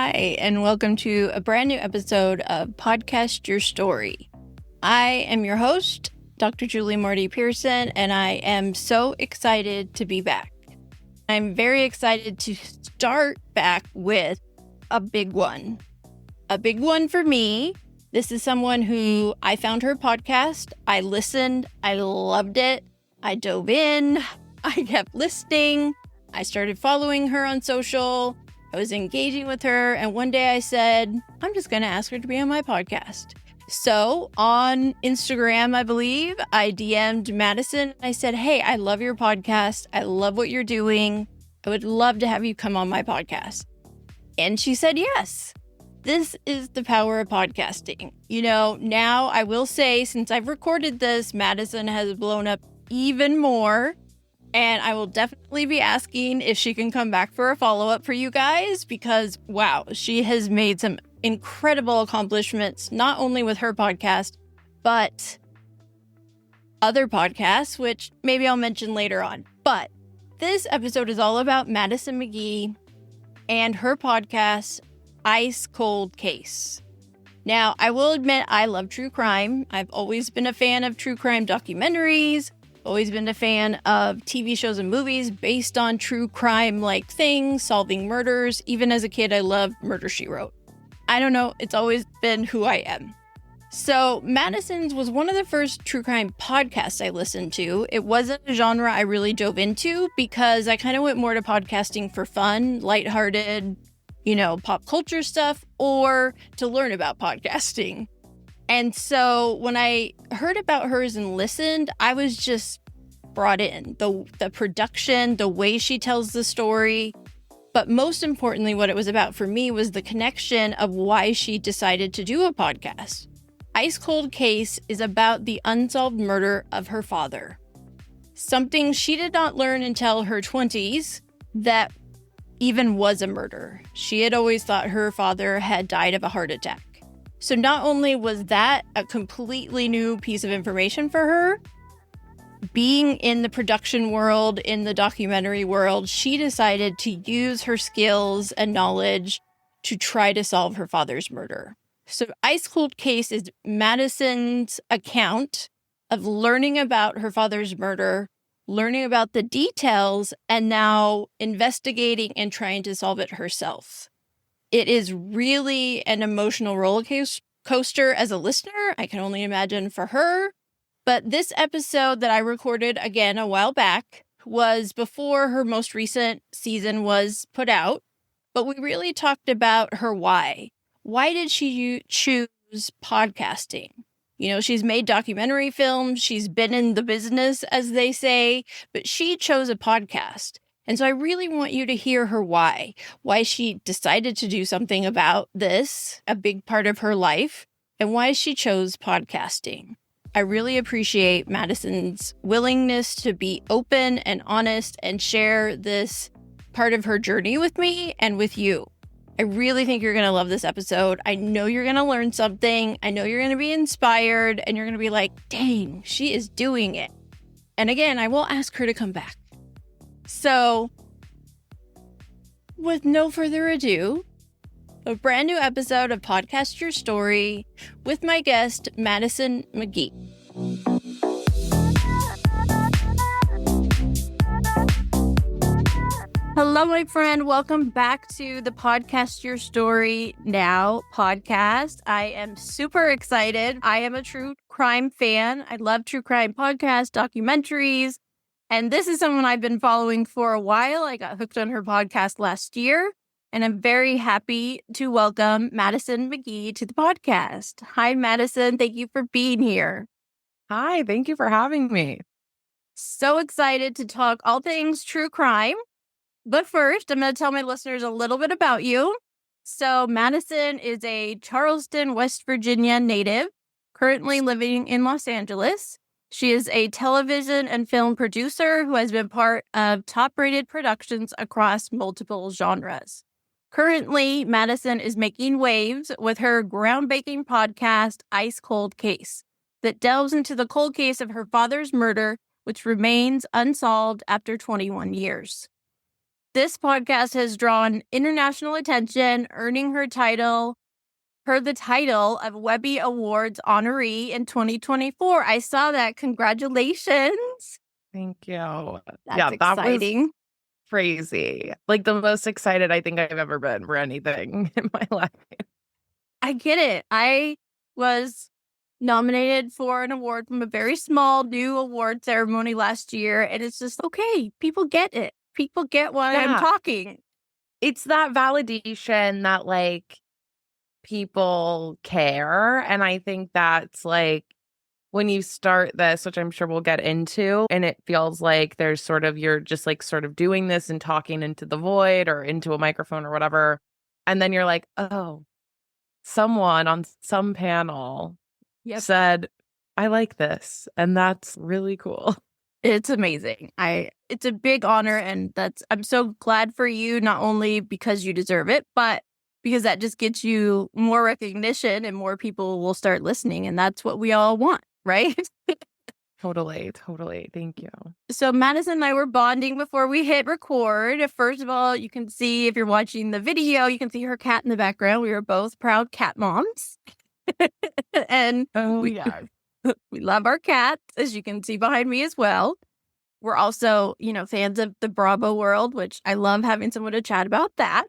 Hi, and welcome to a brand new episode of Podcast Your Story. I am your host, Dr. Julie Marty-Pearson, and I am so excited to be back. I'm very excited to start back with a big one. A big one for me. This is someone who I found her podcast. I listened. I loved it. I dove in. I kept listening. I started following her on social. I was engaging with her, and one day I said, I'm just going to ask her to be on my podcast. So on Instagram, I believe, I DM'd Madison. I said, hey, I love your podcast. I love what you're doing. I would love to have you come on my podcast. And she said yes. This is the power of podcasting. You know, now I will say, since I've recorded this, Madison has blown up even more. And I will definitely be asking if she can come back for a follow-up for you guys because, wow, she has made some incredible accomplishments, not only with her podcast, but other podcasts, which maybe I'll mention later on. But this episode is all about Madison McGhee and her podcast, Ice Cold Case. Now, I will admit I love true crime. I've always been a fan of true crime documentaries. Always been a fan of TV shows and movies based on true crime-like things, solving murders. Even as a kid, I loved Murder, She Wrote. I don't know, it's always been who I am. So Madison's was one of the first true crime podcasts I listened to. It wasn't a genre I really dove into because I kind of went more to podcasting for fun, lighthearted, pop culture stuff, or to learn about podcasting. And so when I heard about hers and listened, I was just brought in. The production, the way she tells the story. But most importantly, what it was about for me was the connection of why she decided to do a podcast. Ice Cold Case is about the unsolved murder of her father. Something she did not learn until her 20s that even was a murder. She had always thought her father had died of a heart attack. So not only was that a completely new piece of information for her, being in the production world, in the documentary world, she decided to use her skills and knowledge to try to solve her father's murder. So Ice Cold Case is Madison's account of learning about her father's murder, learning about the details, and now investigating and trying to solve it herself. It is really an emotional roller coaster as a listener. I can only imagine for her. But this episode that I recorded again a while back was before her most recent season was put out. But we really talked about her why. Why did she choose podcasting? She's made documentary films. She's been in the business, as they say, but she chose a podcast. And so I really want you to hear her why she decided to do something about this, a big part of her life, and why she chose podcasting. I really appreciate Madison's willingness to be open and honest and share this part of her journey with me and with you. I really think you're going to love this episode. I know you're going to learn something. I know you're going to be inspired and you're going to be like, dang, she is doing it. And again, I will ask her to come back. So, with no further ado, a brand new episode of Podcast Your Story with my guest, Madison McGhee. Hello, my friend. Welcome back to the Podcast Your Story Now podcast. I am super excited. I am a true crime fan. I love true crime podcasts, documentaries. And this is someone I've been following for a while. I got hooked on her podcast last year, and I'm very happy to welcome Madison McGhee to the podcast. Hi, Madison. Thank you for being here. Hi, thank you for having me. So excited to talk all things true crime. But first, I'm going to tell my listeners a little bit about you. So Madison is a Charleston, West Virginia native, currently living in Los Angeles. She is a television and film producer who has been part of top-rated productions across multiple genres. Currently, Madison is making waves with her groundbreaking podcast, Ice Cold Case, that delves into the cold case of her father's murder, which remains unsolved after 21 years. This podcast has drawn international attention, earning her the title of Webby Awards honoree in 2024. I saw that. Congratulations. Thank you. That's exciting. That was crazy. Like the most excited I think I've ever been for anything in my life. I get it. I was nominated for an award from a very small new award ceremony last year. And it's just, okay, people get it. People get why I'm talking. It's that validation that like people care. And I think that's like when you start this, which I'm sure we'll get into, and it feels like there's sort of, you're just like sort of doing this and talking into the void or into a microphone or whatever. And then you're like, oh, someone on some panel said, I like this. And that's really cool. It's amazing. It's a big honor, and I'm so glad for you, not only because you deserve it, but because that just gets you more recognition and more people will start listening. And that's what we all want, right? Totally. Thank you. So Madison and I were bonding before we hit record. First of all, you can see, if you're watching the video, you can see her cat in the background. We were both proud cat moms. And we love our cats, as you can see behind me as well. We're also, fans of the Bravo world, which I love having someone to chat about that.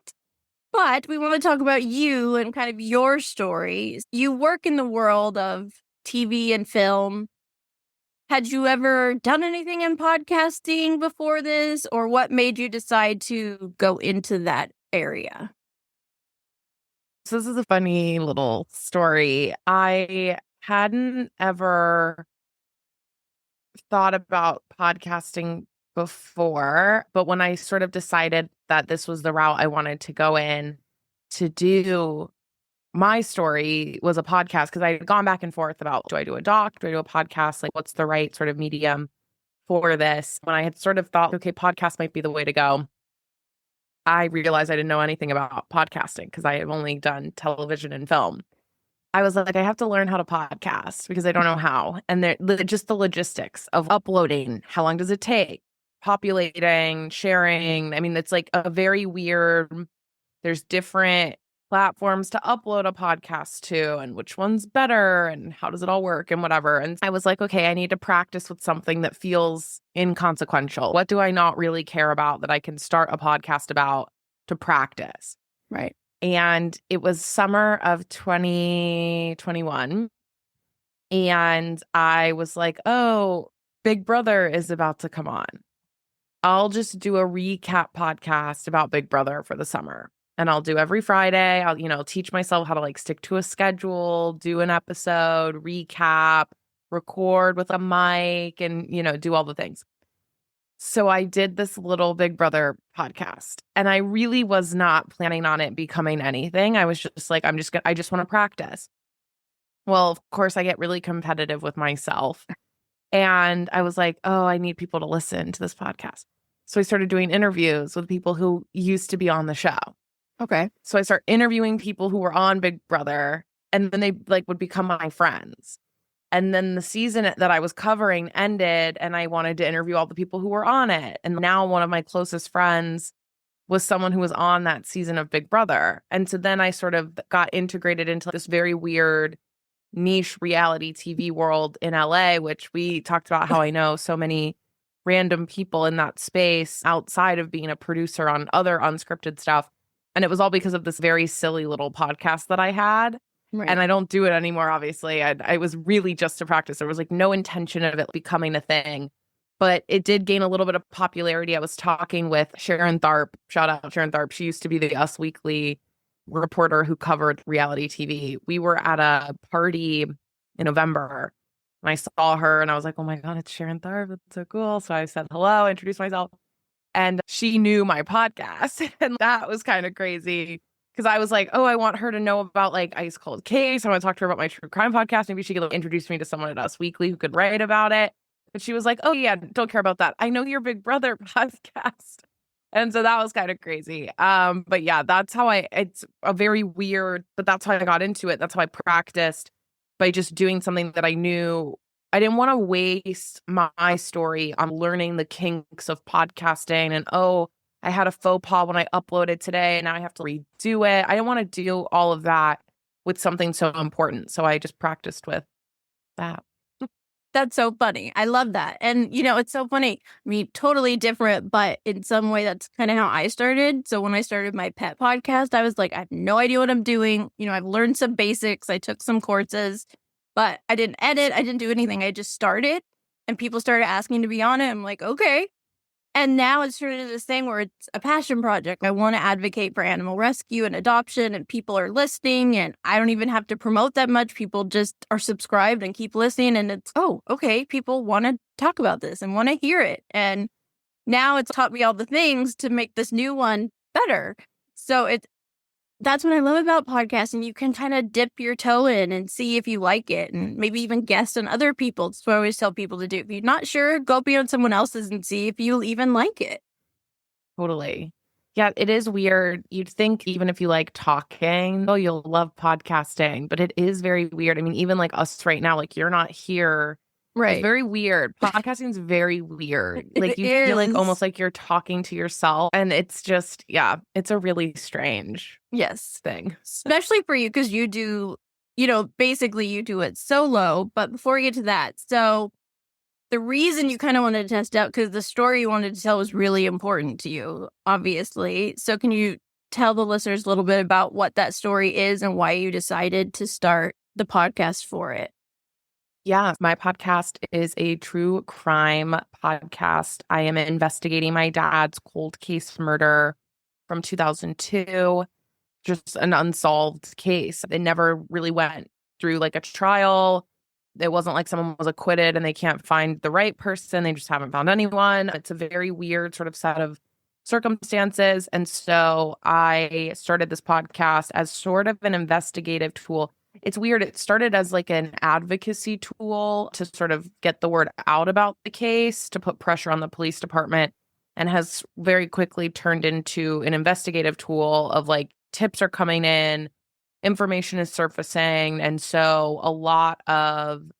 But we want to talk about you and kind of your stories. You work in the world of TV and film. Had you ever done anything in podcasting before this, or what made you decide to go into that area? So this is a funny little story. I hadn't ever thought about podcasting before, but when I sort of decided that this was the route I wanted to go in to do, my story was a podcast, because I had gone back and forth about, do I do a doc? Do I do a podcast? Like, what's the right sort of medium for this? When I had sort of thought, okay, podcast might be the way to go, I realized I didn't know anything about podcasting because I have only done television and film. I was like, I have to learn how to podcast because I don't know how. And just the logistics of uploading. How long does it take? Populating, sharing. I mean, it's like a very weird, there's different platforms to upload a podcast to, and which one's better, and how does it all work, and whatever. And I was like, okay, I need to practice with something that feels inconsequential. What do I not really care about that I can start a podcast about to practice? Right. And it was summer of 2021. And I was like, oh, Big Brother is about to come on. I'll just do a recap podcast about Big Brother for the summer. And I'll do every Friday. I'll, teach myself how to like stick to a schedule, do an episode, recap, record with a mic, and, do all the things. So I did this little Big Brother podcast, and I really was not planning on it becoming anything. I was just like, I just want to practice. Well, of course, I get really competitive with myself. And I was like, oh, I need people to listen to this podcast. So I started doing interviews with people who used to be on the show. Okay. So I start interviewing people who were on Big Brother, and then they would become my friends. And then the season that I was covering ended, and I wanted to interview all the people who were on it. And now one of my closest friends was someone who was on that season of Big Brother. And so then I sort of got integrated into this very weird niche reality TV world in LA, which we talked about how I know so many random people in that space outside of being a producer on other unscripted stuff. And it was all because of this very silly little podcast that I had. Right. And I don't do it anymore, obviously. I was really just to practice. There was like no intention of it becoming a thing. But it did gain a little bit of popularity. I was talking with Sharon Tharp. Shout out Sharon Tharp. She used to be the Us Weekly reporter who covered reality TV. We were at a party in November, and I saw her, and I was like, oh my God, it's Sharon Tharp. That's so cool. So I said hello, introduced myself. And she knew my podcast. And that was kind of crazy because I was like, oh, I want her to know about like Ice Cold Case. I want to talk to her about my true crime podcast. Maybe she could like, introduce me to someone at Us Weekly who could write about it. But she was like, oh, yeah, don't care about that. I know your Big Brother podcast. And so that was kind of crazy. But yeah, that's how it's a very weird, but that's how I got into it. That's how I practiced by just doing something that I knew. I didn't want to waste my story on learning the kinks of podcasting and, oh, I had a faux pas when I uploaded today and now I have to redo it. I don't want to do all of that with something so important. So I just practiced with that. That's so funny. I love that. And, it's so funny. I mean, totally different, but in some way, that's kind of how I started. So when I started my pet podcast, I was like, I have no idea what I'm doing. I've learned some basics. I took some courses, but I didn't edit. I didn't do anything. I just started and people started asking to be on it. I'm like, okay. And now it's turned into this thing where it's a passion project. I want to advocate for animal rescue and adoption, and people are listening, and I don't even have to promote that much. People just are subscribed and keep listening, and it's, oh, okay, people want to talk about this and want to hear it. And now it's taught me all the things to make this new one better. So that's what I love about podcasting. You can kind of dip your toe in and see if you like it, and maybe even guest on other people. That's what I always tell people to do. If you're not sure, go be on someone else's and see if you'll even like it. Totally. Yeah, it is weird. You'd think even if you like talking, oh, you'll love podcasting, but it is very weird. I mean, even like us right now, like you're not here. Right. It's very weird. Podcasting is very weird. Like you feel like almost like you're talking to yourself. And it's just, yeah, it's a really strange thing. Especially for you, because you do, basically you do it solo. But before we get to that, so the reason you kind of wanted to test out, because the story you wanted to tell was really important to you, obviously. So can you tell the listeners a little bit about what that story is and why you decided to start the podcast for it? Yeah, my podcast is a true crime podcast. I am investigating my dad's cold case murder from 2002, just an unsolved case. It never really went through like a trial. It wasn't like someone was acquitted and they can't find the right person. They just haven't found anyone. It's a very weird sort of set of circumstances. And so I started this podcast as sort of an investigative tool. It's weird. It started as like an advocacy tool to sort of get the word out about the case, to put pressure on the police department, and has very quickly turned into an investigative tool of like tips are coming in, information is surfacing. And so a lot of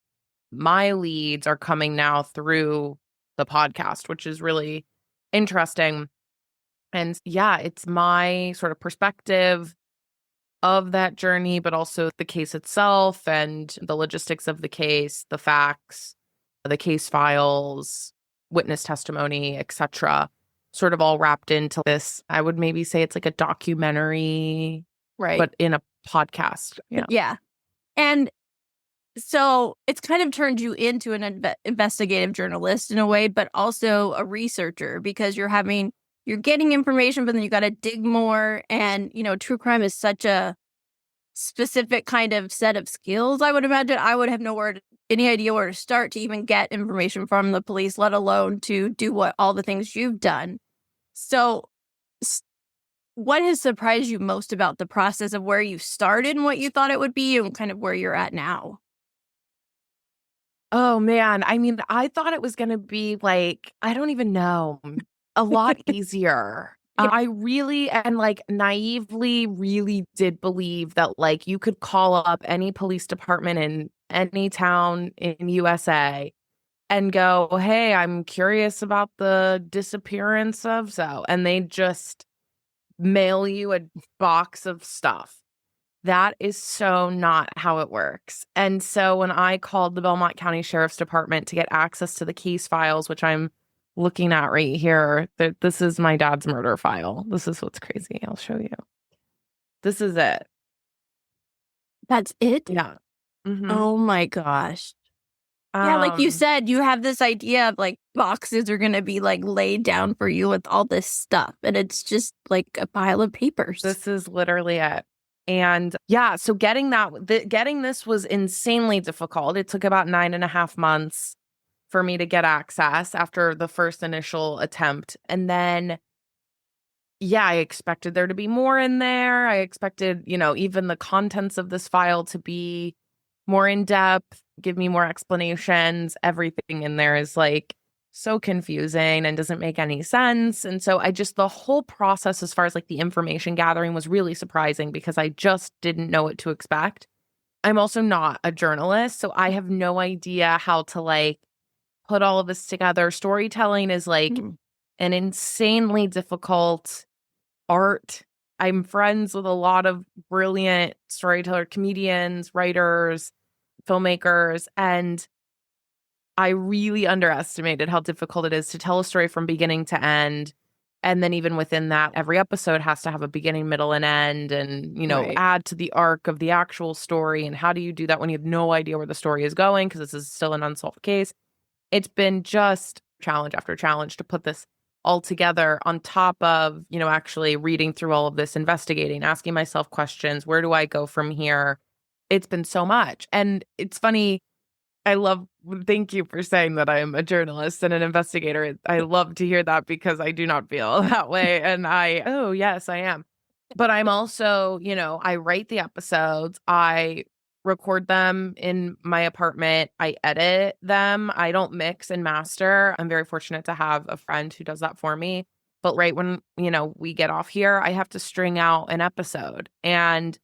my leads are coming now through the podcast, which is really interesting. And yeah, it's my sort of perspective of that journey, but also the case itself and the logistics of the case, the facts, the case files, witness testimony, etc., sort of all wrapped into this. I would maybe say it's like a documentary, right? But in a podcast. Yeah. And so it's kind of turned you into an investigative journalist in a way, but also a researcher, because you're getting information, but then you got to dig more. And, true crime is such a specific kind of set of skills. I would imagine I would have any idea where to start to even get information from the police, let alone to do all the things you've done. So what has surprised you most about the process of where you started and what you thought it would be and kind of where you're at now? Oh, man. I mean, I thought it was going to be like, I don't even know, a lot easier. I really and like naively really did believe that like you could call up any police department in any town in USA and go, hey, I'm curious about the disappearance of so, and they just mail you a box of stuff. That is so not how it works. And so when I called the Belmont County Sheriff's Department to get access to the case files, which I'm looking at right here, this is my dad's murder file. This is what's crazy. I'll show you. This is it. That's it? Yeah. Mm-hmm. Oh my gosh. Yeah, like you said, you have this idea of like boxes are going to be like laid down for you with all this stuff. And it's just like a pile of papers. This is literally it. And yeah, so getting this was insanely difficult. It took about 9.5 months for me to get access after the first initial attempt. And then, yeah, I expected there to be more in there. I expected, even the contents of this file to be more in depth, give me more explanations. Everything in there is like so confusing and doesn't make any sense. And so the whole process as far as like the information gathering was really surprising because I just didn't know what to expect. I'm also not a journalist, so I have no idea how to like put all of this together. Storytelling is like an insanely difficult art. I'm friends with a lot of brilliant storyteller, comedians, writers, filmmakers, and I really underestimated how difficult it is to tell a story from beginning to end. And then even within that, every episode has to have a beginning, middle, and end, and, Right. add to the arc of the actual story. And how do you do that when you have no idea where the story is going? Because this is still an unsolved case. It's been just challenge after challenge to put this all together on top of, actually reading through all of this, investigating, asking myself questions. Where do I go from here? It's been so much. And it's funny. Thank you for saying that I am a journalist and an investigator. I love to hear that because I do not feel that way. And oh, yes, I am. But I'm also, I write the episodes, I record them in my apartment, I edit them, I don't mix and master. I'm very fortunate to have a friend who does that for me. But right when, we get off here, I have to string out an episode. And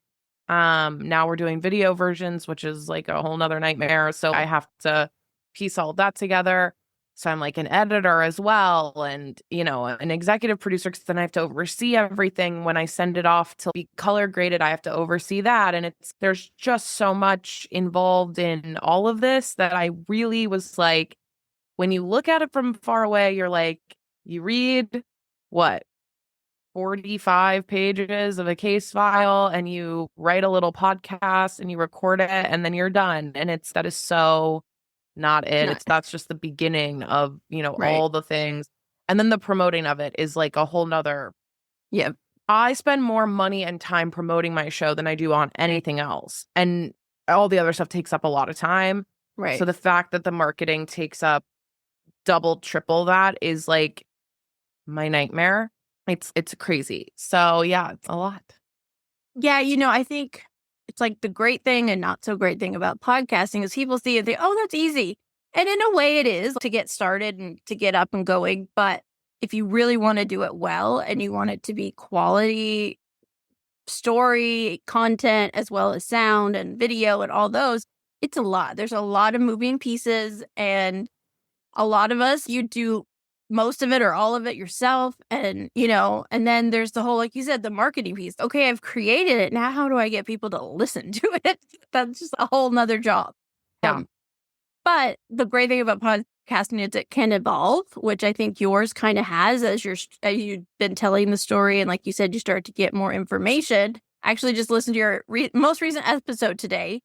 now we're doing video versions, which is like a whole nother nightmare. So I have to piece all of that together. So I'm like an editor as well, and, an executive producer, because then I have to oversee everything. When I send it off to be color graded, I have to oversee that. And there's just so much involved in all of this that I really was like, when you look at it from far away, you're like, you read what? 45 pages of a case file, and you write a little podcast and you record it, and then you're done. And that is so not it. That's just the beginning of, Right. all the things. And then the promoting of it is like a whole nother. Yeah. I spend more money and time promoting my show than I do on anything else. And all the other stuff takes up a lot of time. Right. So the fact that the marketing takes up double, triple that is like my nightmare. It's crazy. So yeah, it's a lot. Yeah, I think it's like the great thing and not so great thing about podcasting is people see it, they, oh, that's easy. And in a way it is to get started and to get up and going. But if you really want to do it well and you want it to be quality story, content, as well as sound and video and all those, it's a lot. There's a lot of moving pieces, and a lot of us, you do most of it or all of it yourself. And, and then there's the whole, like you said, the marketing piece. Okay, I've created it. Now, how do I get people to listen to it? That's just a whole nother job. Yeah. But the great thing about podcasting is it can evolve, which I think yours kind of has as you've been telling the story. And like you said, you start to get more information. I actually just listened to your most recent episode today.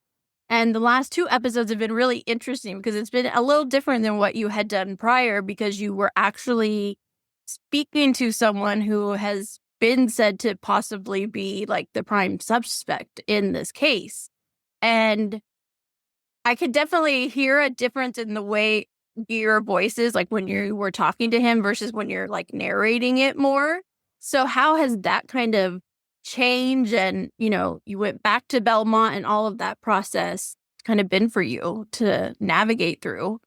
And the last 2 episodes have been really interesting because it's been a little different than what you had done prior, because you were actually speaking to someone who has been said to possibly be like the prime suspect in this case. And I could definitely hear a difference in the way your voice is, like when you were talking to him versus when you're like narrating it more. So how has that kind of change, and you went back to Belmont and all of that process kind of been for you to navigate through?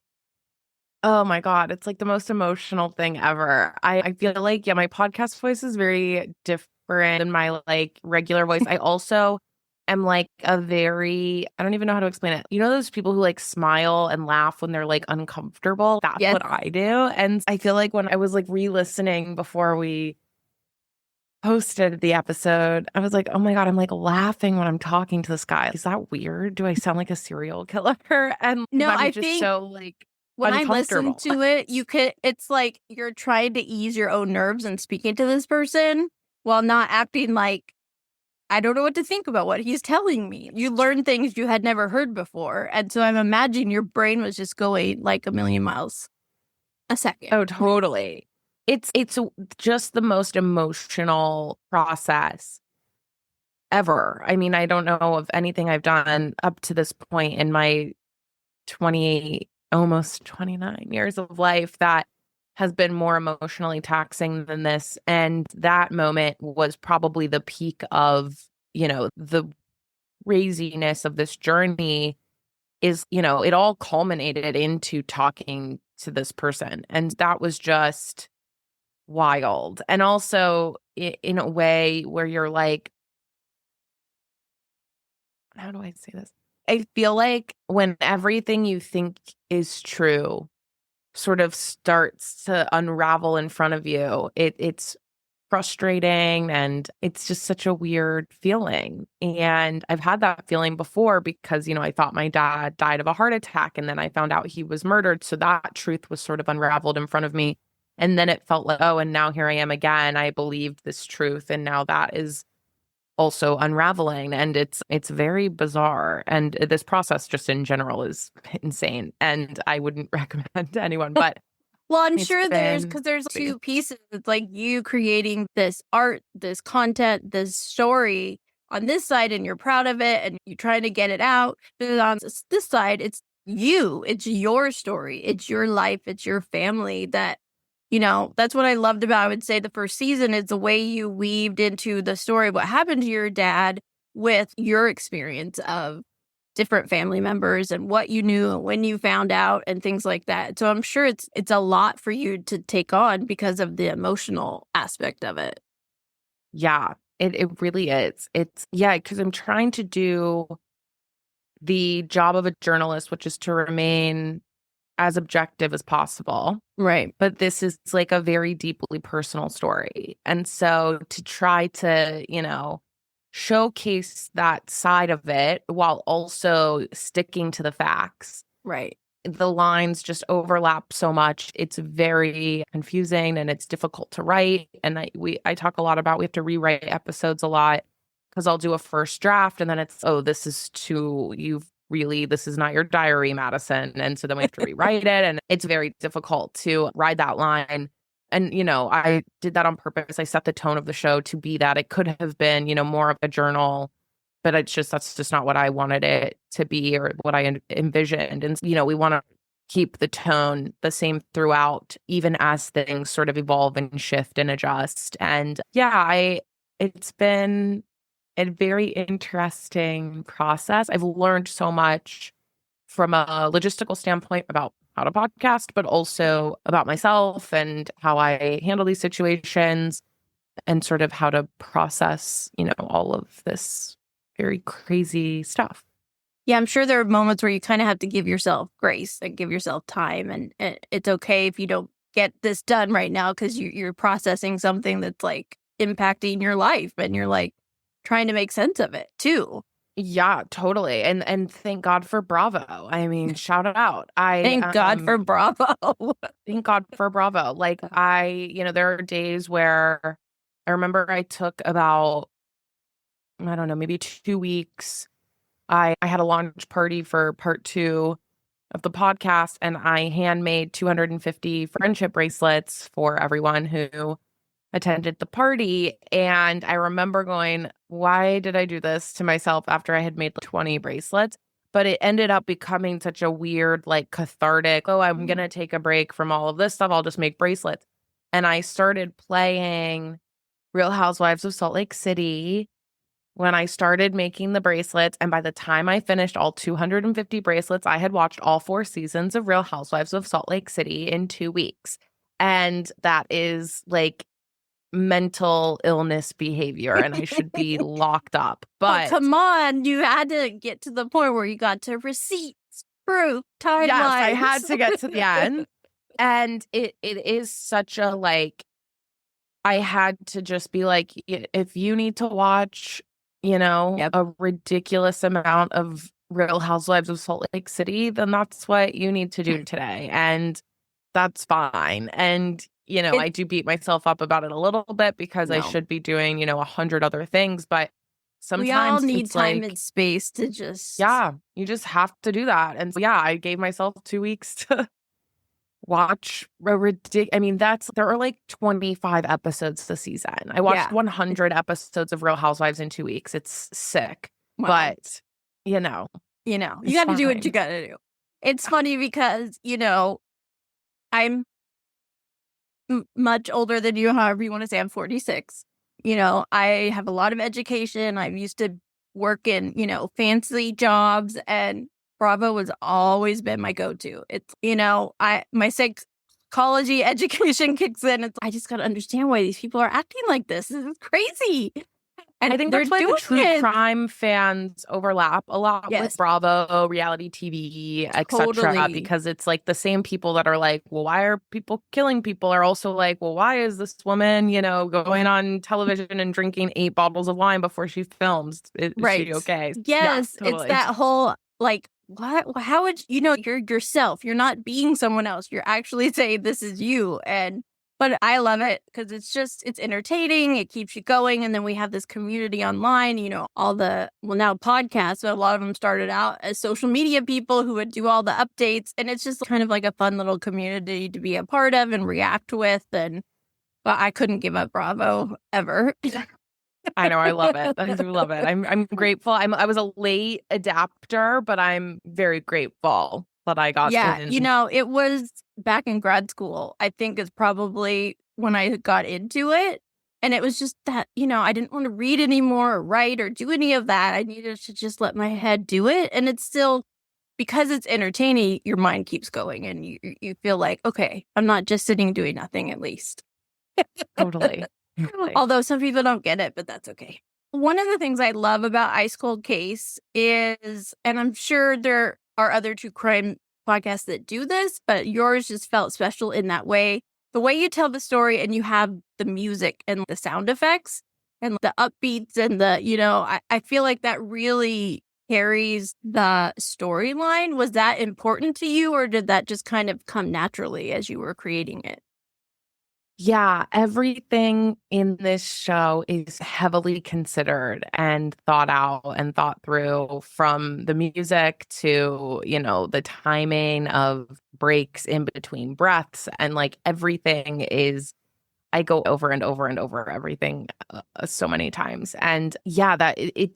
Oh my God, it's like the most emotional thing ever. I feel like, yeah, my podcast voice is very different than my like regular voice. I also am like I don't even know how to explain it. You know those people who like smile and laugh when they're like uncomfortable? That's Yes. what I do. And I feel like when I was like re-listening before we posted the episode, I was like, oh my God, I'm like laughing when I'm talking to this guy. Is that weird? Do I sound like a serial killer? And No, I'm I just think so like when I listen uncomfortable. to it, it's like you're trying to ease your own nerves and speaking to this person while not acting like, I don't know what to think about what he's telling me. You learn things you had never heard before. And so I'm imagining your brain was just going like a million miles a second. Oh, totally. It's just the most emotional process ever. I mean, I don't know of anything I've done up to this point in my 28, almost 29 years of life that has been more emotionally taxing than this. And that moment was probably the peak of, the craziness of this journey is, it all culminated into talking to this person. And that was just wild. And also in a way where you're like, how do I say this? I feel like when everything you think is true sort of starts to unravel in front of you, it's frustrating and it's just such a weird feeling. And I've had that feeling before because, I thought my dad died of a heart attack and then I found out he was murdered. So that truth was sort of unraveled in front of me. And then it felt like, oh, and now here I am again. I believed this truth. And now that is also unraveling. And it's very bizarre. And this process just in general is insane. And I wouldn't recommend to anyone, but well, I'm sure because there's two pieces. It's like you creating this art, this content, this story on this side, and you're proud of it, and you're trying to get it out. But on this side, it's you. It's your story. It's your life. It's your family. That's what I loved about, I would say, the first season is the way you weaved into the story what happened to your dad with your experience of different family members and what you knew and when you found out and things like that. So I'm sure it's a lot for you to take on because of the emotional aspect of it. Yeah, it really is. Because I'm trying to do the job of a journalist, which is to remain as objective as possible. Right. But this is like a very deeply personal story. And so to try to, showcase that side of it while also sticking to the facts. Right. The lines just overlap so much. It's very confusing and it's difficult to write. And I talk a lot about we have to rewrite episodes a lot because I'll do a first draft and then it's, oh, this is this is not your diary, Madison. And so then we have to rewrite it. And it's very difficult to ride that line. And, I did that on purpose. I set the tone of the show to be that. It could have been, more of a journal, but that's just not what I wanted it to be or what I envisioned. And, we want to keep the tone the same throughout, even as things sort of evolve and shift and adjust. And it's been a very interesting process. I've learned so much from a logistical standpoint about how to podcast, but also about myself and how I handle these situations and sort of how to process, all of this very crazy stuff. Yeah, I'm sure there are moments where you kind of have to give yourself grace and give yourself time. And it's okay if you don't get this done right now because you're processing something that's like impacting your life and you're like trying to make sense of it too. Yeah, totally. And thank God for Bravo. I mean, shout it out. Thank God for Bravo. Thank God for Bravo. Like there are days where I remember I took about, I don't know, maybe 2 weeks. I had a launch party for part 2 of the podcast and I handmade 250 friendship bracelets for everyone who attended the party. And I remember going, why did I do this to myself after I had made 20 bracelets? But it ended up becoming such a weird, like cathartic, oh, I'm going to take a break from all of this stuff. I'll just make bracelets. And I started playing Real Housewives of Salt Lake City when I started making the bracelets. And by the time I finished all 250 bracelets, I had watched all 4 seasons of Real Housewives of Salt Lake City in 2 weeks. And that is like mental illness behavior and I should be locked up. But come on, you had to get to the point where you got to receipts, proof, timelines. Yes, I had to get to the end. And it is such a I had to just be like, if you need to watch, a ridiculous amount of Real Housewives of Salt Lake City, then that's what you need to do today. And that's fine. And I do beat myself up about it a little bit because I should be doing, 100 other things. But sometimes we all need time and space to just. Yeah, you just have to do that. And so, I gave myself 2 weeks to watch there are like 25 episodes this season. I watched 100 episodes of Real Housewives in 2 weeks. It's sick. Wow. But, you got to do what you got to do. It's funny because, I'm much older than you, however you want to say. I'm 46. I have a lot of education. I'm used to work in, fancy jobs, and Bravo has always been my go-to. It's, my psychology education kicks in. I just got to understand why these people are acting like this. This is crazy. And I think they're that's why the doing true it. crime fans overlap a lot Yes. with Bravo, reality TV, etc. Totally. Because it's like the same people that are like, well, why are people killing people are also like, well, why is this woman, going on television and drinking 8 bottles of wine before she films? Is Right. she okay? Yes. Yeah, totally. It's that whole like, what? How would you're yourself. You're not being someone else. You're actually saying this is you. But I love it because it's entertaining. It keeps you going. And then we have this community online, all now podcasts, but a lot of them started out as social media people who would do all the updates. And it's just kind of like a fun little community to be a part of and react with. But I couldn't give up Bravo ever. I know. I love it. I do love it. I'm grateful. I was a late adapter, but I'm very grateful that I got in. It was back in grad school, I think is probably when I got into it. And it was just that, I didn't want to read anymore or write or do any of that. I needed to just let my head do it. And it's still, because it's entertaining, your mind keeps going and you feel like, okay, I'm not just sitting doing nothing at least. Totally. Although some people don't get it, but that's okay. One of the things I love about Ice Cold Case is, and I'm sure there are other true crime podcasts that do this, but yours just felt special in that way. The way you tell the story and you have the music and the sound effects and the upbeats and I feel like that really carries the storyline. Was that important to you, or did that just kind of come naturally as you were creating it? Yeah, everything in this show is heavily considered and thought out and thought through, from the music to, the timing of breaks in between breaths, and like everything is, I go over and over and over everything so many times. And yeah, it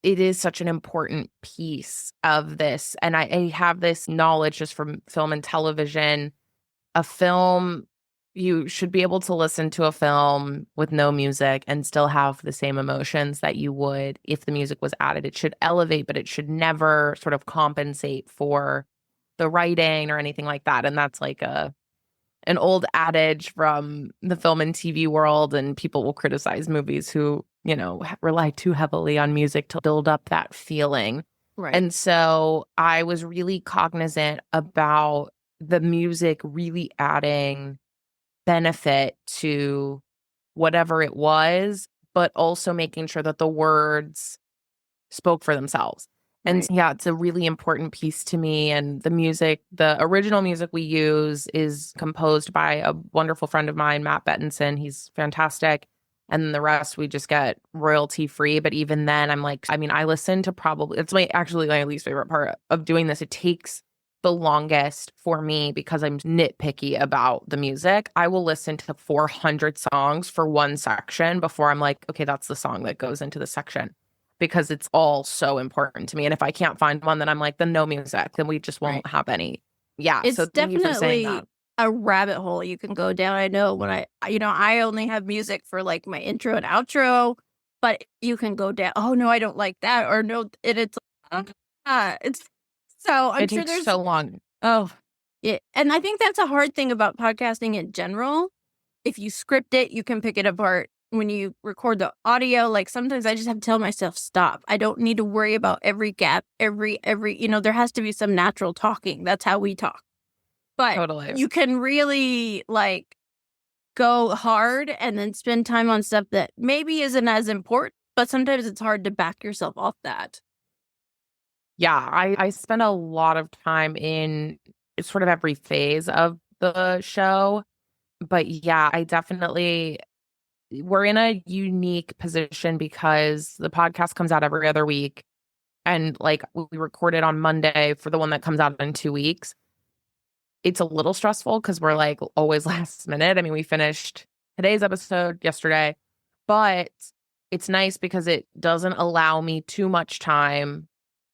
is such an important piece of this. And I have this knowledge just from film and television. A film, you should be able to listen to a film with no music and still have the same emotions that you would if the music was added. It should elevate, but it should never sort of compensate for the writing or anything like that. And that's like an old adage from the film and TV world, and people will criticize movies who, rely too heavily on music to build up that feeling. Right. And so I was really cognizant about the music really adding benefit to whatever it was, but also making sure that the words spoke for themselves. And yeah, it's a really important piece to me. And the original music we use is composed by a wonderful friend of mine, Matt Bettinson. He's fantastic. And then the rest we just get royalty free. But even then, I listen to it's my least favorite part of doing this. It takes the longest for me because I'm nitpicky about the music. I will listen to 400 songs for one section before I'm like, okay, that's the song that goes into the section, because it's all so important to me. And if I can't find one, then I'm like, then no music, then we just won't have any. Yeah. It's so definitely a rabbit hole you can go down. I know when I only have music for like my intro and outro, but you can go down, oh no, I don't like that, or no, it's so I'm sure there's so long. Oh, yeah. And I think that's a hard thing about podcasting in general. If you script it, you can pick it apart. When you record the audio, like sometimes I just have to tell myself, stop. I don't need to worry about every gap, every, there has to be some natural talking. That's how we talk. But totally. You can really like go hard and then spend time on stuff that maybe isn't as important, but sometimes it's hard to back yourself off that. Yeah, I spend a lot of time in sort of every phase of the show. But yeah, we're in a unique position because the podcast comes out every other week. And like we recorded on Monday for the one that comes out in 2 weeks. It's a little stressful because we're like always last minute. I mean, we finished today's episode yesterday, but it's nice because it doesn't allow me too much time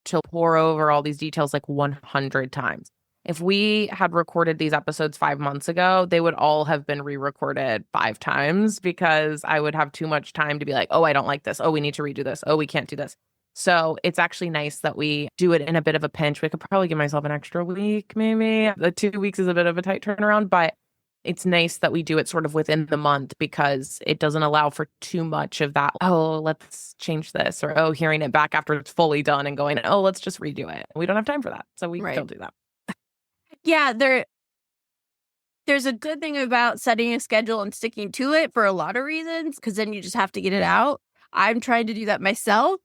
to pour over all these details like 100 times. If we had recorded these episodes 5 months ago, they would all have been re-recorded 5 times because I would have too much time to be like, oh, I don't like this. Oh, we need to redo this. Oh, we can't do this. So it's actually nice that we do it in a bit of a pinch. We could probably give myself an extra week, maybe. The 2 weeks is a bit of a tight turnaround, but it's nice that we do it sort of within the month because it doesn't allow for too much of that, oh, let's change this, or, oh, hearing it back after it's fully done and going, oh, let's just redo it. We don't have time for that. So we don't do that. Yeah, there's a good thing about setting a schedule and sticking to it for a lot of reasons, because then you just have to get it out. I'm trying to do that myself.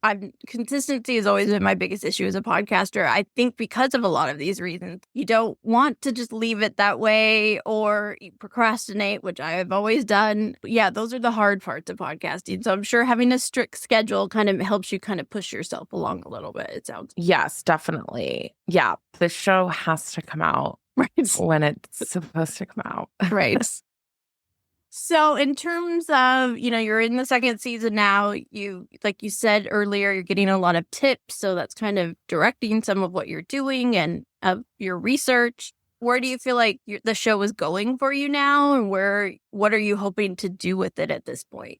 Consistency has always been my biggest issue as a podcaster. I think because of a lot of these reasons, you don't want to just leave it that way, or you procrastinate, which I have always done. Yeah, those are the hard parts of podcasting. So I'm sure having a strict schedule kind of helps you kind of push yourself along a little bit, it sounds. Yes, definitely. Yeah, the show has to come out when it's supposed to come out. Right. So in terms of, you're in the second season now, like you said earlier, you're getting a lot of tips. So that's kind of directing some of what you're doing and your research. Where do you feel like the show is going for you now? And what are you hoping to do with it at this point?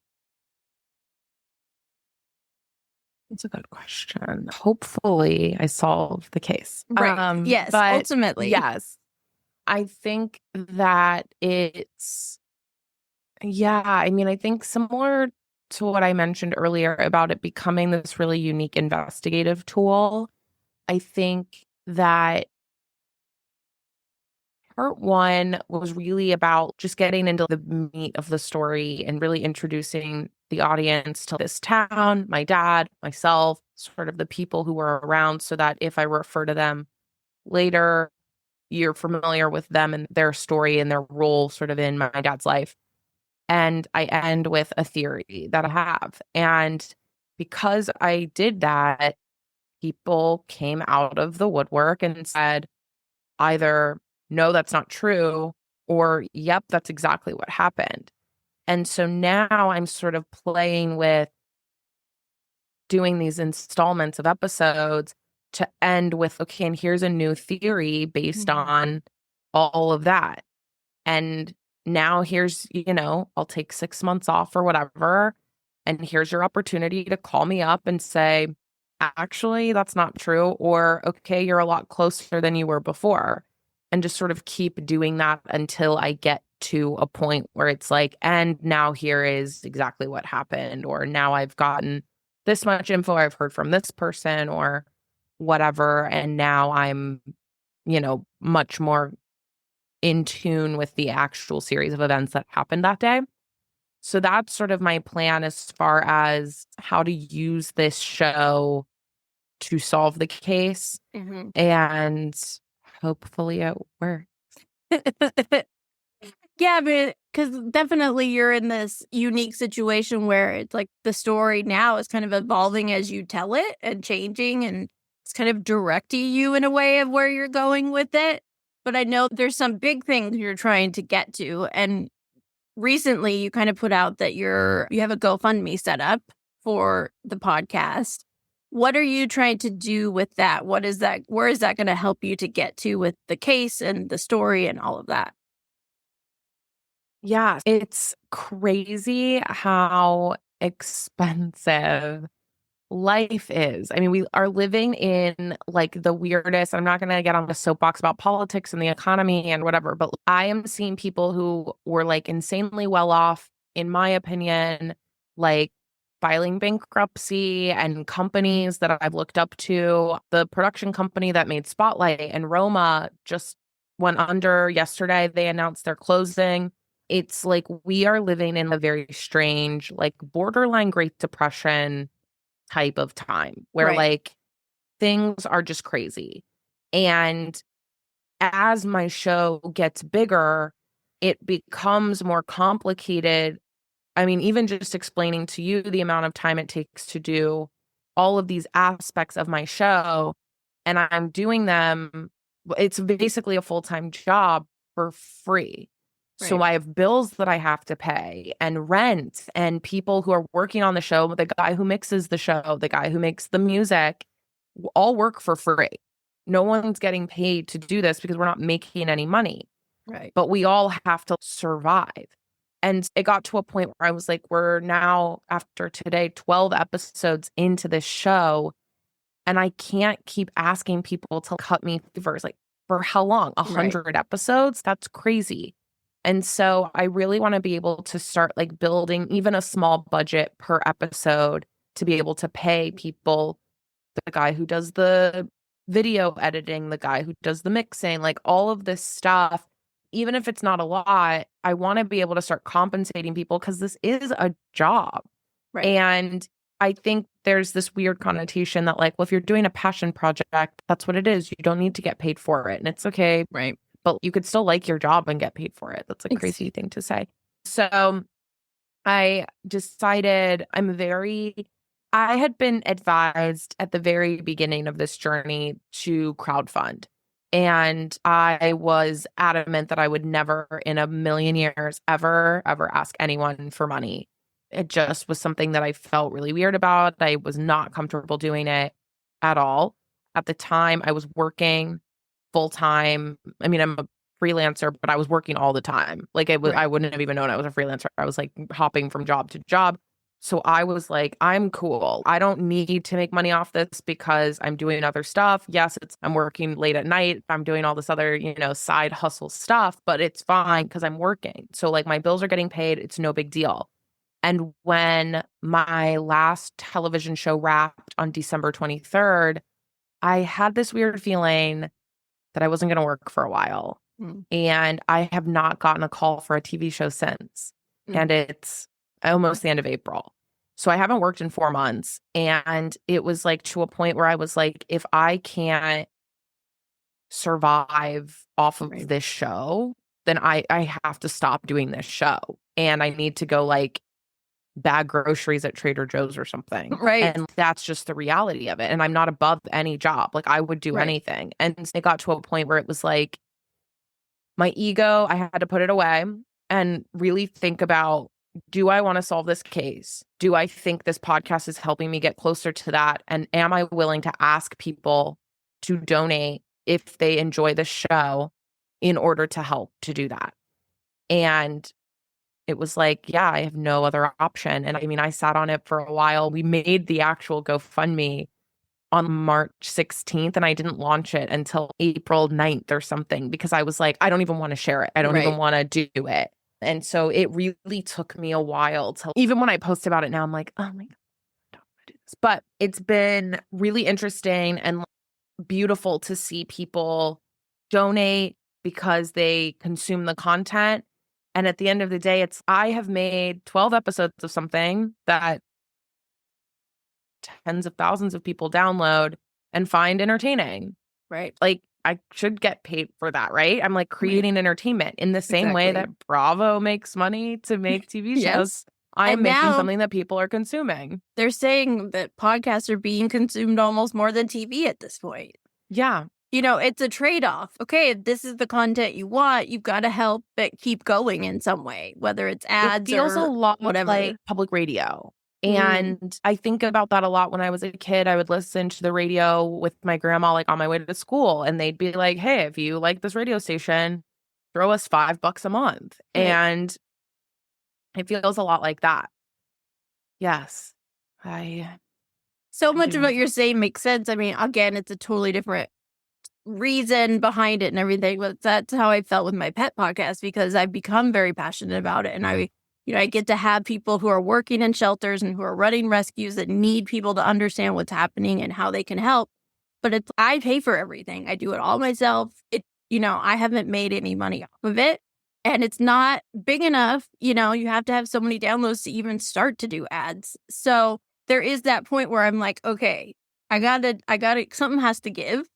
That's a good question. Hopefully I solve the case. Right. Yes, but ultimately. Yes. I think that it's, I think similar to what I mentioned earlier about it becoming this really unique investigative tool, I think that part one was really about just getting into the meat of the story and really introducing the audience to this town, my dad, myself, sort of the people who were around, so that if I refer to them later, you're familiar with them and their story and their role sort of in my dad's life. And I end with a theory that I have. And because I did that, people came out of the woodwork and said either, no, that's not true, or, yep, that's exactly what happened. And so now I'm sort of playing with doing these installments of episodes to end with, okay, and here's a new theory based on all of that. And now here's, I'll take 6 months off or whatever. And here's your opportunity to call me up and say, actually, that's not true. Or, okay, you're a lot closer than you were before. And just sort of keep doing that until I get to a point where it's like, and now here is exactly what happened. Or now I've gotten this much info I've heard from this person or whatever. And now I'm, much more in tune with the actual series of events that happened that day. So that's sort of my plan as far as how to use this show to solve the case. And hopefully it works. Yeah, but because definitely you're in this unique situation where it's like the story now is kind of evolving as you tell it and changing, and it's kind of directing you in a way of where you're going with it. But I know there's some big things you're trying to get to. And recently you kind of put out that you have a GoFundMe set up for the podcast. What are you trying to do with that? Where is that going to help you to get to with the case and the story and all of that? Yeah, it's crazy how expensive life is. I mean, we are living in like the weirdest, I'm not going to get on the soapbox about politics and the economy and whatever, but I am seeing people who were like insanely well off, in my opinion, like filing bankruptcy, and companies that I've looked up to. The production company that made Spotlight and Roma just went under yesterday. They announced they're closing. It's like we are living in a very strange, like borderline Great Depression type of time where like things are just crazy. And as my show gets bigger, it becomes more complicated. I mean, even just explaining to you the amount of time it takes to do all of these aspects of my show, and I'm doing them, it's basically a full-time job for free. So I have bills that I have to pay and rent and people who are working on the show, the guy who mixes the show, the guy who makes the music, all work for free. No one's getting paid to do this because we're not making any money. Right. But we all have to survive. And it got to a point where I was like, we're now, after today, 12 episodes into this show, and I can't keep asking people to cut me favors. Like, for how long? 100 episodes? That's crazy. And so I really want to be able to start like building even a small budget per episode to be able to pay people, the guy who does the video editing, the guy who does the mixing, like all of this stuff. Even if it's not a lot, I want to be able to start compensating people because this is a job. Right. And I think there's this weird connotation that like, well, if you're doing a passion project, that's what it is. You don't need to get paid for it. And it's okay. Right. But you could still like your job and get paid for it. That's a crazy thing to say. So I decided I had been advised at the very beginning of this journey to crowdfund. And I was adamant that I would never in a million years ever ask anyone for money. It just was something that I felt really weird about. I was not comfortable doing it at all. At the time, I was working full time. I mean, I'm a freelancer, but I was working all the time. Like I wouldn't have even known I was a freelancer. I was like hopping from job to job. So I was like, I'm cool. I don't need to make money off this because I'm doing other stuff. Yes, I'm working late at night. I'm doing all this other, side hustle stuff, but it's fine because I'm working. So like my bills are getting paid. It's no big deal. And when my last television show wrapped on December 23rd, I had this weird feeling that I wasn't going to work for a while. And I have not gotten a call for a TV show since. And it's almost the end of April. So I haven't worked in 4 months. And it was like to a point where I was like, if I can't survive off of this show, then I have to stop doing this show. And I need to go like bag groceries at Trader Joe's or something. Right. And that's just the reality of it. And I'm not above any job. Like I would do anything. And it got to a point where it was like my ego, I had to put it away and really think about, do I want to solve this case? Do I think this podcast is helping me get closer to that? And am I willing to ask people to donate if they enjoy the show in order to help to do that? And it was like, yeah, I have no other option. And I mean, I sat on it for a while. We made the actual GoFundMe on March 16th, and I didn't launch it until April 9th or something because I was like, I don't even want to share it. I don't even want to do it. And so it really took me a while to, even when I post about it now, I'm like, oh my God, I don't want to do this. But it's been really interesting and beautiful to see people donate because they consume the content. And at the end of the day, I have made 12 episodes of something that tens of thousands of people download and find entertaining. Right. Like I should get paid for that, right? I'm like creating entertainment in the same way that Bravo makes money to make TV shows. I am making something that people are consuming. They're saying that podcasts are being consumed almost more than TV at this point. Yeah. It's a trade-off. Okay, if this is the content you want, you've got to help it keep going in some way, whether it's ads it feels or a lot whatever. Like public radio. And I think about that a lot when I was a kid. I would listen to the radio with my grandma, like on my way to school, and they'd be like, hey, if you like this radio station, throw us $5 a month. Right. And it feels a lot like that. Yes. So much of what you're saying makes sense. I mean, again, it's a totally different reason behind it and everything, but that's how I felt with my pet podcast because I've become very passionate about it. And I get to have people who are working in shelters and who are running rescues that need people to understand what's happening and how they can help. But I pay for everything. I do it all myself. I haven't made any money off of it. And it's not big enough. You have to have so many downloads to even start to do ads. So there is that point where I'm like, okay, I gotta, something has to give.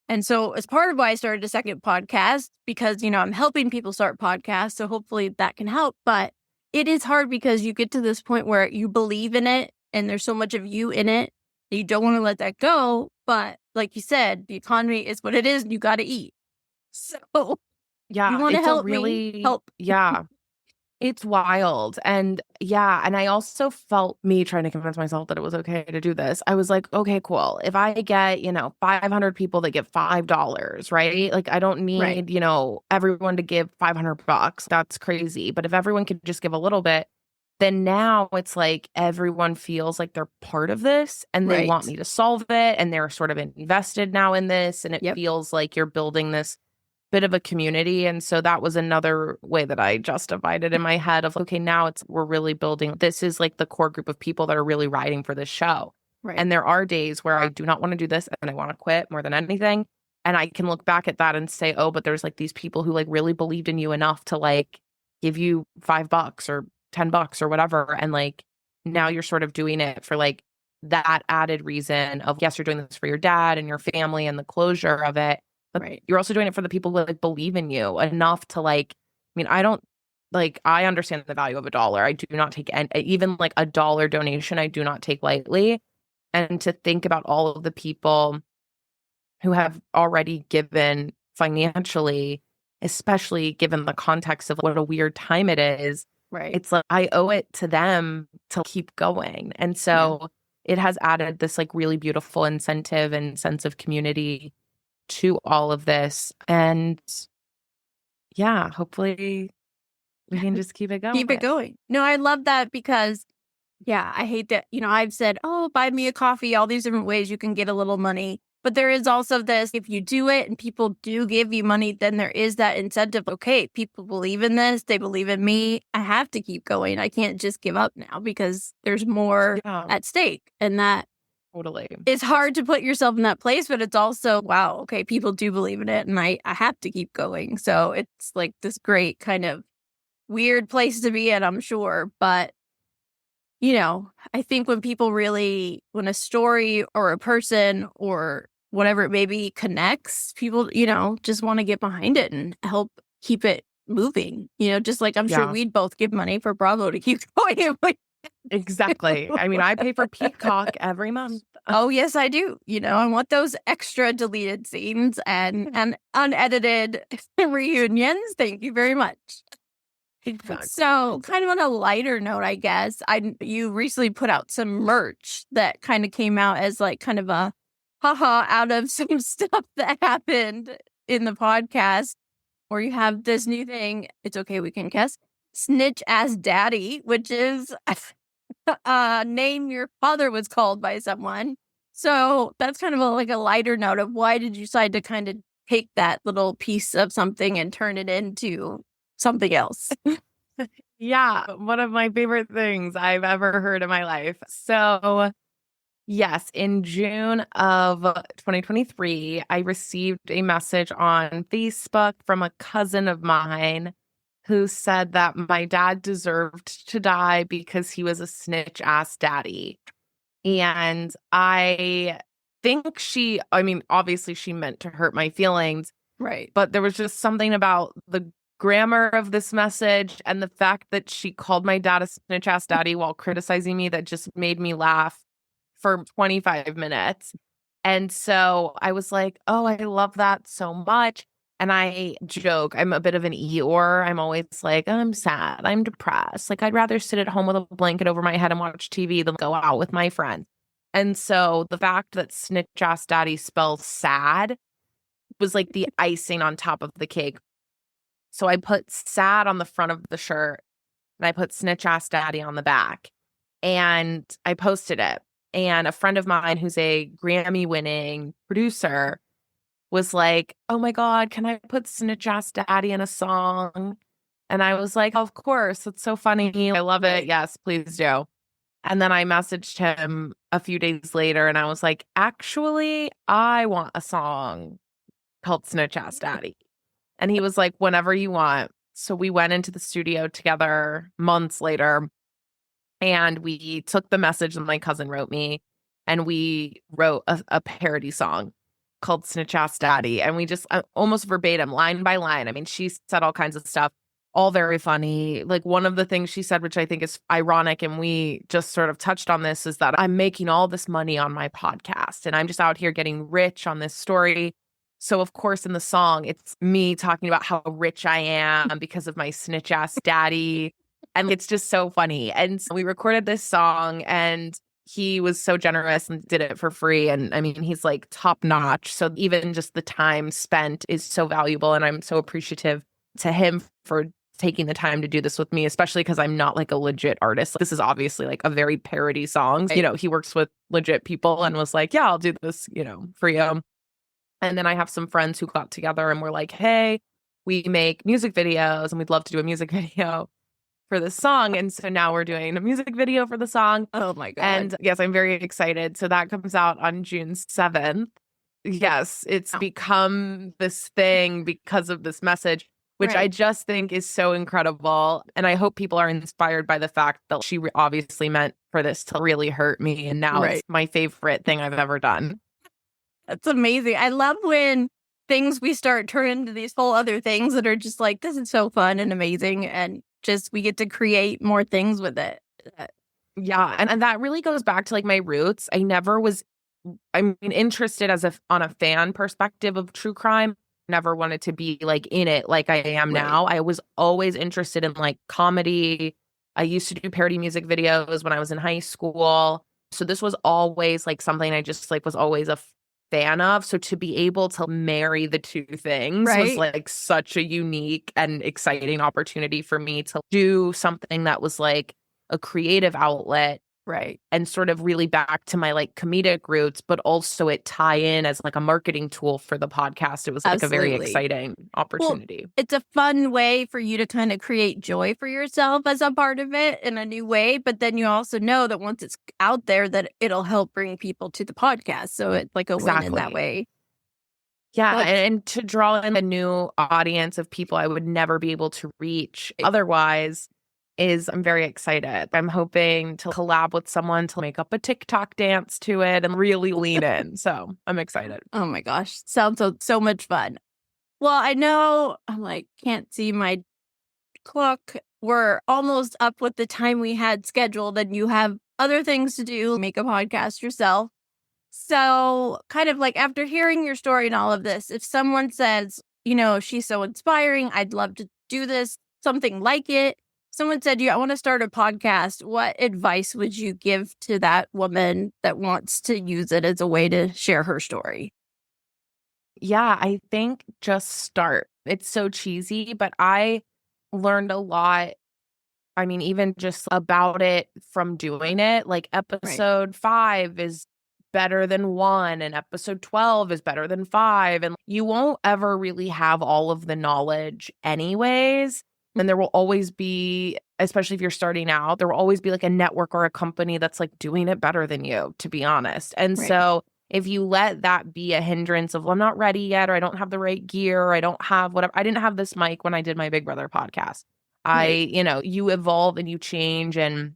And so as part of why I started a second podcast, because, I'm helping people start podcasts. So hopefully that can help. But it is hard because you get to this point where you believe in it and there's so much of you in it that you don't want to let that go. But like you said, the economy is what it is and you got to eat. So yeah, you want to help me help. Yeah. It's wild. And and I also felt me trying to convince myself that it was okay to do this. I was like, okay, cool. If I get, 500 people that give $5, right? Like I don't need, everyone to give $500. That's crazy. But if everyone could just give a little bit, then now it's like everyone feels like they're part of this and they want me to solve it. And they're sort of invested now in this. And it feels like you're building this bit of a community. And so that was another way that I justified it in my head of, okay, now we're really building. This is like the core group of people that are really riding for this show. Right. And there are days where I do not want to do this and I want to quit more than anything. And I can look back at that and say, oh, but there's like these people who like really believed in you enough to like give you $5 or $10 or whatever. And like now you're sort of doing it for like that added reason of, yes, you're doing this for your dad and your family and the closure of it. But Right. you're also doing it for the people who like believe in you enough to like, I mean, I understand the value of $1. I do not take even like $1 donation. I do not take lightly. And to think about all of the people who have already given financially, especially given the context of what a weird time it is, Right. it's like I owe it to them to keep going. And so it has added this like really beautiful incentive and sense of community to all of this. And yeah, hopefully we can just keep it going. Keep it going. No, I love that because, yeah, I hate that, I've said, oh, buy me a coffee, all these different ways you can get a little money. But there is also this, if you do it and people do give you money, then there is that incentive. Okay, people believe in this. They believe in me. I have to keep going. I can't just give up now because there's more at stake. And that totally is hard to put yourself in that place. But it's also, wow, okay, people do believe in it and I have to keep going. So it's like this great kind of weird place to be in, I'm sure. But I think when a story or a person or whatever it may be connects, people, just want to get behind it and help keep it moving. Just like I'm sure we'd both give money for Bravo to keep going. Exactly. I mean, I pay for Peacock every month. Oh, yes, I do. I want those extra deleted scenes and unedited reunions. Thank you very much. Exactly. So kind of on a lighter note, I guess, you recently put out some merch that kind of came out as like kind of a haha out of some stuff that happened in the podcast, or you have this new thing, it's okay, we can guess, Snitch Ass Daddy, which is a name your father was called by someone. So that's kind of like a lighter note of why did you decide to kind of take that little piece of something and turn it into something else? Yeah, one of my favorite things I've ever heard in my life. So, yes, in June of 2023, I received a message on Facebook from a cousin of mine who said that my dad deserved to die because he was a snitch ass daddy. And I think obviously she meant to hurt my feelings. Right. But there was just something about the grammar of this message and the fact that she called my dad a snitch ass daddy while criticizing me that just made me laugh for 25 minutes. And so I was like, oh, I love that so much. And I joke, I'm a bit of an Eeyore. I'm always like, I'm sad, I'm depressed. Like, I'd rather sit at home with a blanket over my head and watch TV than go out with my friends. And so the fact that snitch ass daddy spells sad was like the icing on top of the cake. So I put sad on the front of the shirt and I put snitch ass daddy on the back and I posted it. And a friend of mine who's a Grammy winning producer was like, oh my God, can I put snitch ass daddy in a song? And I was like, of course, it's so funny. I love it. Yes, please do. And then I messaged him a few days later and I was like, actually, I want a song called Snitch Ass Daddy. And he was like, whenever you want. So we went into the studio together months later and we took the message that my cousin wrote me and we wrote a parody song called Snitch Ass Daddy. And we just almost verbatim, line by line. I mean, she said all kinds of stuff, all very funny. Like one of the things she said, which I think is ironic, and we just sort of touched on this, is that I'm making all this money on my podcast and I'm just out here getting rich on this story. So, of course, in the song, it's me talking about how rich I am because of my snitch ass daddy. And it's just so funny. And so we recorded this song and he was so generous and did it for free. And I mean, he's like top notch. So even just the time spent is so valuable. And I'm so appreciative to him for taking the time to do this with me, especially because I'm not like a legit artist. This is obviously like a very parody song. He works with legit people and was like, yeah, I'll do this, for you. And then I have some friends who got together and were like, hey, we make music videos and we'd love to do a music video for this song. And so now we're doing a music video for the song. Oh my God. And yes, I'm very excited. So that comes out on June 7th. Yes, it's become this thing because of this message, which I just think is so incredible. And I hope people are inspired by the fact that she obviously meant for this to really hurt me. And now it's my favorite thing I've ever done. That's amazing. I love when things we start turn into these whole other things that are just like, this is so fun and amazing. And just we get to create more things with it. Yeah. And that really goes back to like my roots. I never was, interested on a fan perspective of true crime. Never wanted to be like in it like I am now. I was always interested in like comedy. I used to do parody music videos when I was in high school. So this was always like something I just like was always a fan of. So to be able to marry the two things was like such a unique and exciting opportunity for me to do something that was like a creative outlet. And sort of really back to my like comedic roots, but also it tie in as like a marketing tool for the podcast. It was like a very exciting opportunity. Well, it's a fun way for you to kind of create joy for yourself as a part of it in a new way. But then you also know that once it's out there, that it'll help bring people to the podcast. So it's like a win in that way. Yeah. And to draw in a new audience of people I would never be able to reach otherwise. I'm very excited. I'm hoping to collab with someone to make up a TikTok dance to it and really lean in. So I'm excited. Oh my gosh. Sounds so much fun. Well, I know I'm like, can't see my clock. We're almost up with the time we had scheduled and you have other things to do, make a podcast yourself. So kind of like after hearing your story and all of this, if someone says, she's so inspiring, I'd love to do this, something like it. Someone said, I want to start a podcast. What advice would you give to that woman that wants to use it as a way to share her story? Yeah, I think just start. It's so cheesy, but I learned a lot. I mean, even just about it from doing it. Like episode 5 is better than 1 and episode 12 is better than 5. And you won't ever really have all of the knowledge anyways. And there will always be, especially if you're starting out, there will always be like a network or a company that's like doing it better than you, to be honest. And so if you let that be a hindrance of, well, I'm not ready yet, or I don't have the right gear, or I don't have whatever. I didn't have this mic when I did my Big Brother podcast. You evolve and you change and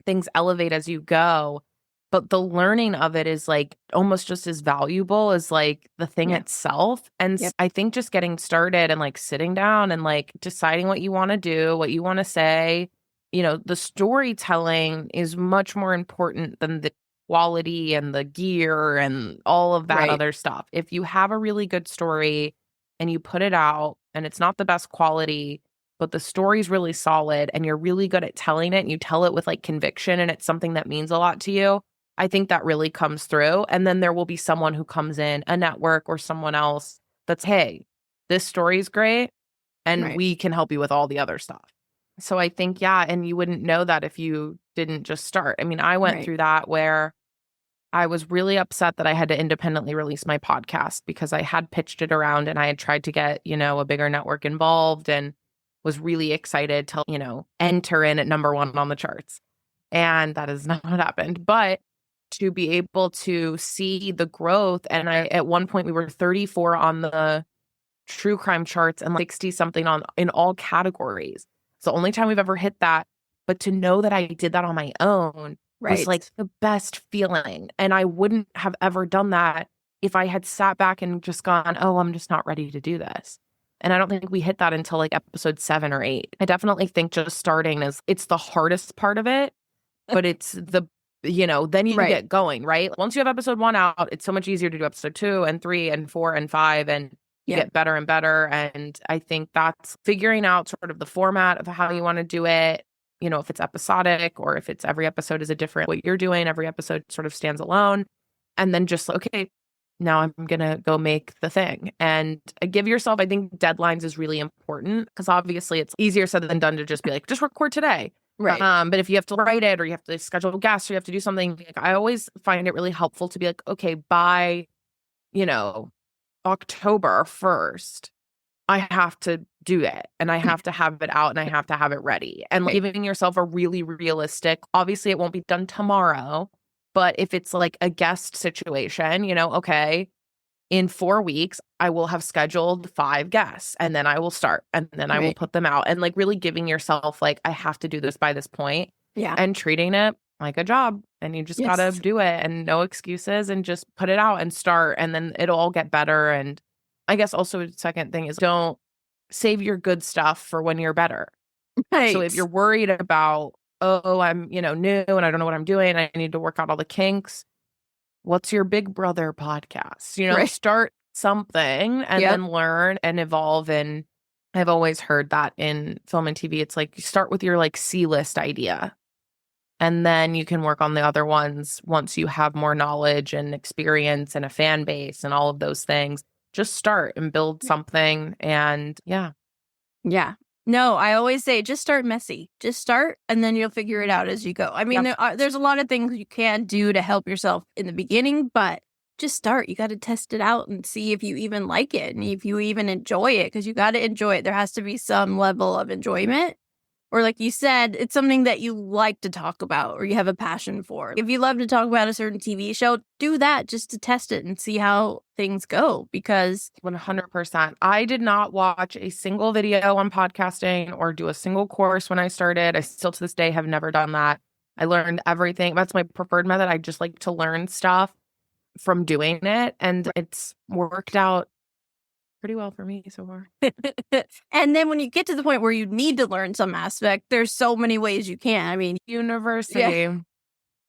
things elevate as you go. But the learning of it is like almost just as valuable as like the thing itself. And I think just getting started and like sitting down and like deciding what you want to do, what you want to say, the storytelling is much more important than the quality and the gear and all of that other stuff. If you have a really good story and you put it out and it's not the best quality, but the story's really solid and you're really good at telling it and you tell it with like conviction and it's something that means a lot to you, I think that really comes through. And then there will be someone who comes in, a network or someone else that's, hey, this story's great and we can help you with all the other stuff. So I think, and you wouldn't know that if you didn't just start. I mean, I went through that where I was really upset that I had to independently release my podcast because I had pitched it around and I had tried to get, a bigger network involved and was really excited to, enter in at number 1 on the charts. And that is not what happened. But to be able to see the growth. And at one point we were 34 on the true crime charts and 60 something in all categories. It's the only time we've ever hit that. But to know that I did that on my own was like the best feeling. And I wouldn't have ever done that if I had sat back and just gone, oh, I'm just not ready to do this. And I don't think we hit that until like episode 7 or 8. I definitely think just starting it's the hardest part of it, but it's then you get going, right? Once you have episode 1 out, it's so much easier to do episode 2 and 3 and 4 and 5 and you get better and better. And I think that's figuring out sort of the format of how you want to do it, if it's episodic or if it's every episode is a different, what you're doing, every episode sort of stands alone. And then just, okay, now I'm going to go make the thing. And give yourself, I think deadlines is really important because obviously it's easier said than done to just be like, just record today. But if you have to write it or you have to schedule guests or you have to do something, I always find it really helpful to be like, okay, by, October 1st, I have to do it and I have to have it out and I have to have it ready. And giving yourself a really realistic, obviously it won't be done tomorrow, but if it's like a guest situation, okay, in 4 weeks, I will have scheduled 5 guests and then I will start and then I will put them out, and like really giving yourself like, I have to do this by this point. Yeah. And treating it like a job, and you just gotta do it and no excuses and just put it out and start, and then it'll all get better. And I guess also a second thing is, don't save your good stuff for when you're better. Right. So if you're worried about, oh, I'm, new and I don't know what I'm doing, I need to work out all the kinks. What's your big brother podcast? Start something and then learn and evolve. And I've always heard that in film and TV, it's like you start with your like C-list idea. And then you can work on the other ones once you have more knowledge and experience and a fan base and all of those things. Just start and build something. And yeah. No, I always say just start messy. Just start and then you'll figure it out as you go. I mean, there's a lot of things you can do to help yourself in the beginning, but just start. You got to test it out and see if you even like it and if you even enjoy it, because you got to enjoy it. There has to be some level of enjoyment. Or like you said, it's something that you like to talk about or you have a passion for. If you love to talk about a certain TV show, do that just to test it and see how things go, because 100%. I did not watch a single video on podcasting or do a single course when I started. I still to this day have never done that. I learned everything. That's my preferred method. I just like to learn stuff from doing it, and it's worked out pretty well for me so far. And then when you get to the point where you need to learn some aspect, there's so many ways you can. I mean, university. Yeah.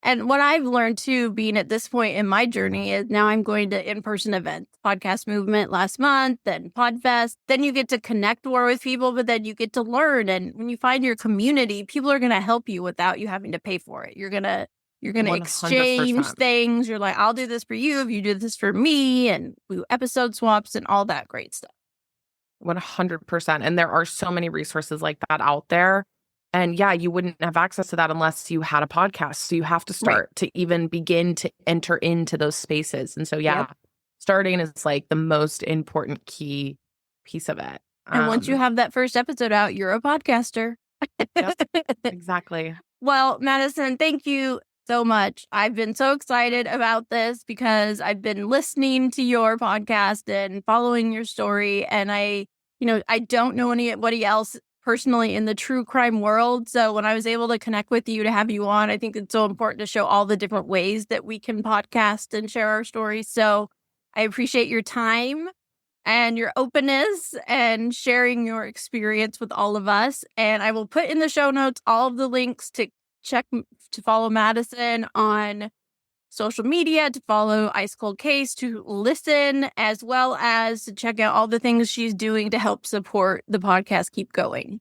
And what I've learned too, being at this point in my journey, is now I'm going to in-person events, Podcast Movement last month, then Podfest. Then you get to connect more with people, but then you get to learn. And when you find your community, people are going to help you without you having to pay for it. You're going to 100%. Exchange things. You're like, I'll do this for you if you do this for me, and we do episode swaps and all that great stuff. 100%. And there are so many resources like that out there. And yeah, you wouldn't have access to that unless you had a podcast. So you have to start to even begin to enter into those spaces. And so, starting is like the most important key piece of it. And once you have that first episode out, you're a podcaster. Exactly. Well, Madison, thank you so much. I've been so excited about this because I've been listening to your podcast and following your story. And I don't know anybody else personally in the true crime world. So when I was able to connect with you to have you on, I think it's so important to show all the different ways that we can podcast and share our stories. So I appreciate your time and your openness and sharing your experience with all of us. And I will put in the show notes all of the links to follow Madison on social media, to follow Ice Cold Case, to listen, as well as to check out all the things she's doing to help support the podcast keep going.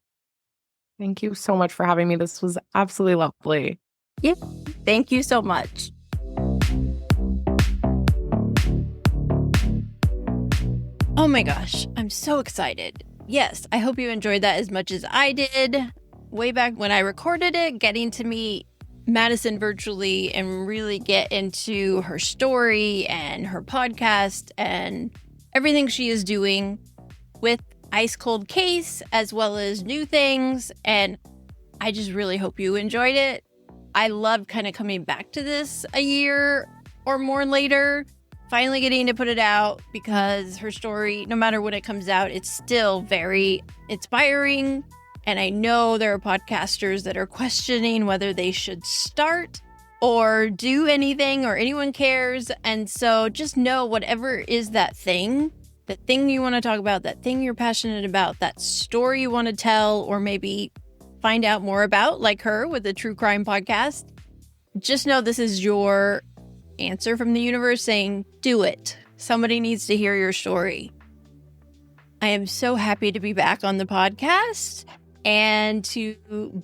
Thank you so much for having me. This was absolutely lovely. Yeah. Thank you so much. Oh my gosh, I'm so excited. Yes, I hope you enjoyed that as much as I did. Way back when I recorded it, getting to meet Madison virtually and really get into her story and her podcast and everything she is doing with Ice Cold Case, as well as new things. And I just really hope you enjoyed it. I loved kind of coming back to this a year or more later, finally getting to put it out, because her story, no matter when it comes out, it's still very inspiring. And I know there are podcasters that are questioning whether they should start or do anything, or anyone cares. And so just know, whatever is that thing you want to talk about, that thing you're passionate about, that story you want to tell, or maybe find out more about, like her with the true crime podcast, just know this is your answer from the universe saying, do it. Somebody needs to hear your story. I am so happy to be back on the podcast and to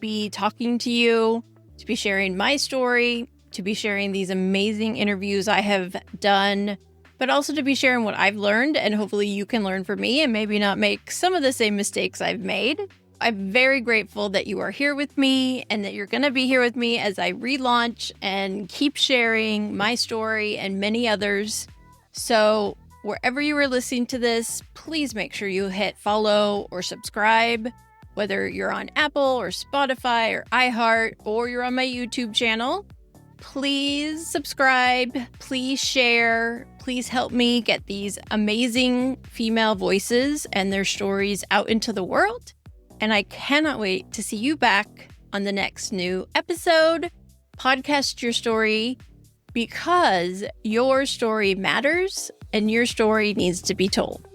be talking to you, to be sharing my story, to be sharing these amazing interviews I have done, but also to be sharing what I've learned, and hopefully you can learn from me and maybe not make some of the same mistakes I've made. I'm very grateful that you are here with me and that you're going to be here with me as I relaunch and keep sharing my story and many others. So Wherever you are listening to this, please make sure you hit follow or subscribe, whether you're on Apple or Spotify or iHeart, or you're on my YouTube channel. Please subscribe, please share, please help me get these amazing female voices and their stories out into the world. And I cannot wait to see you back on the next new episode, Podcast Your Story, because your story matters and your story needs to be told.